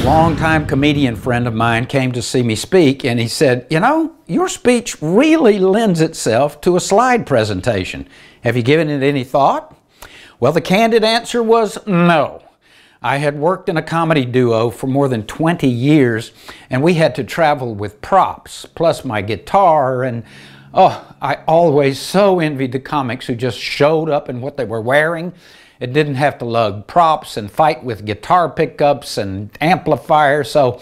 longtime comedian friend of mine came to see me speak, and he said, "You know, your speech really lends itself to a slide presentation. Have you given it any thought?" Well, the candid answer was no. I had worked in a comedy duo for more than 20 years, and we had to travel with props, plus my guitar, and I always so envied the comics who just showed up in what they were wearing. It didn't have to lug props and fight with guitar pickups and amplifiers, so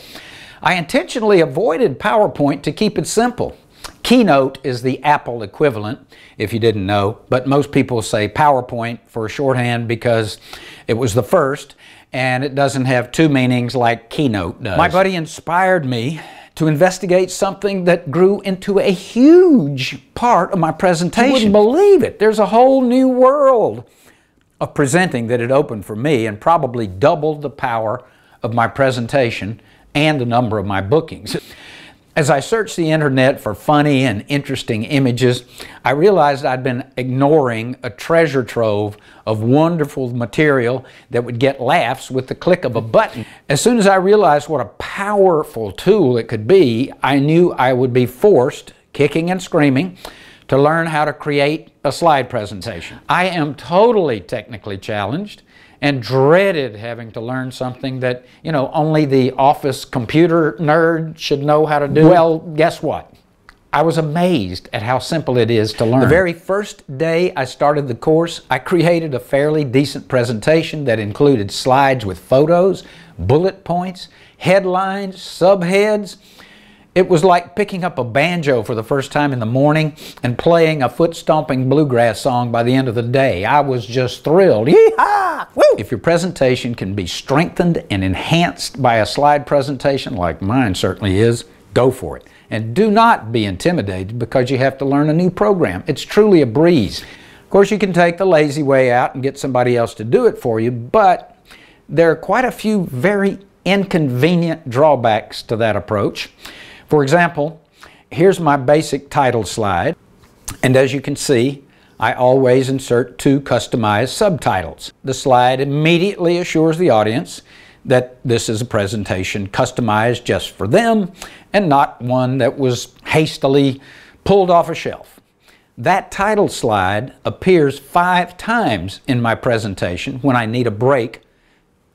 I intentionally avoided PowerPoint to keep it simple. Keynote is the Apple equivalent, if you didn't know, but most people say PowerPoint for shorthand because it was the first, and it doesn't have two meanings like Keynote does. My buddy inspired me to investigate something that grew into a huge part of my presentation. You wouldn't believe it. There's a whole new world of presenting that had opened for me and probably doubled the power of my presentation and the number of my bookings. As I searched the internet for funny and interesting images, I realized I'd been ignoring a treasure trove of wonderful material that would get laughs with the click of a button. As soon as I realized what a powerful tool it could be, I knew I would be forced, kicking and screaming, to learn how to create a slide presentation. I am totally technically challenged and dreaded having to learn something that, you know, only the office computer nerd should know how to do. Well, guess what? I was amazed at how simple it is to learn. The very first day I started the course, I created a fairly decent presentation that included slides with photos, bullet points, headlines, subheads. It was like picking up a banjo for the first time in the morning and playing a foot-stomping bluegrass song by the end of the day. I was just thrilled. Yee-haw! Woo! If your presentation can be strengthened and enhanced by a slide presentation, like mine certainly is, go for it. And do not be intimidated because you have to learn a new program. It's truly a breeze. Of course, you can take the lazy way out and get somebody else to do it for you, but there are quite a few very inconvenient drawbacks to that approach. For example, here's my basic title slide, and as you can see, I always insert two customized subtitles. The slide immediately assures the audience that this is a presentation customized just for them and not one that was hastily pulled off a shelf. That title slide appears 5 times in my presentation when I need a break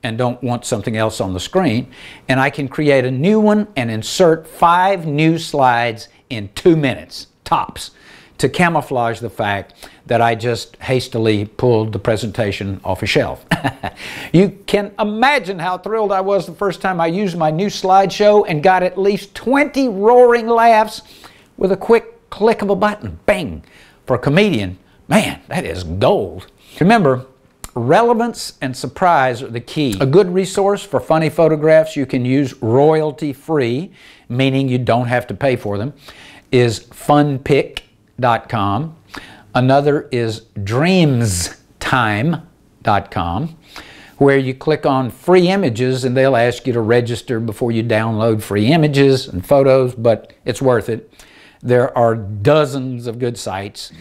and don't want something else on the screen, and I can create a new one and insert 5 new slides in 2 minutes, tops, to camouflage the fact that I just hastily pulled the presentation off a shelf. You can imagine how thrilled I was the first time I used my new slideshow and got at least 20 roaring laughs with a quick click of a button. Bang! For a comedian, man, that is gold. Remember, relevance and surprise are the key. A good resource for funny photographs you can use royalty-free, meaning you don't have to pay for them, is funpic.com. Another is dreamstime.com, where you click on free images and they'll ask you to register before you download free images and photos, but it's worth it. There are dozens of good sites.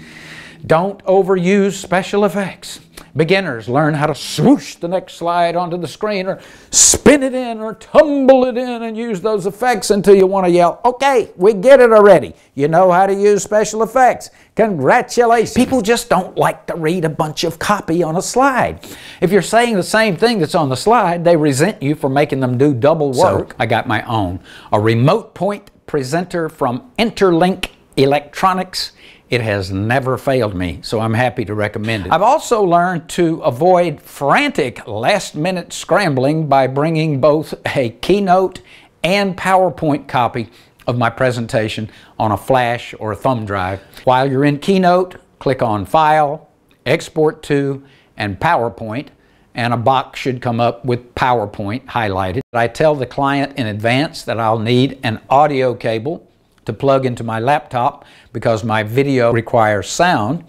Don't overuse special effects. Beginners learn how to swoosh the next slide onto the screen or spin it in or tumble it in and use those effects until you want to yell, "Okay, we get it already. You know how to use special effects. Congratulations." People just don't like to read a bunch of copy on a slide. If you're saying the same thing that's on the slide, they resent you for making them do double work. So I got my own, a remote point presenter from Interlink Electronics. It has never failed me, so I'm happy to recommend it. I've also learned to avoid frantic last-minute scrambling by bringing both a Keynote and PowerPoint copy of my presentation on a flash or a thumb drive. While you're in Keynote, click on File, Export to, and PowerPoint, and a box should come up with PowerPoint highlighted. I tell the client in advance that I'll need an audio cable to plug into my laptop because my video requires sound.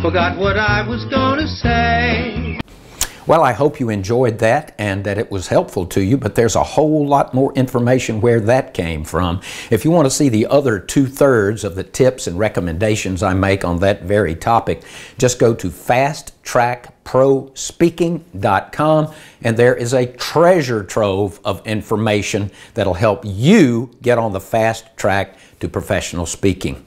Forgot what I was gonna say. Well, I hope you enjoyed that and that it was helpful to you, but there's a whole lot more information where that came from. If you want to see the other 2/3 of the tips and recommendations I make on that very topic, just go to fasttrackprospeaking.com, and there is a treasure trove of information that'll help you get on the fast track to professional speaking.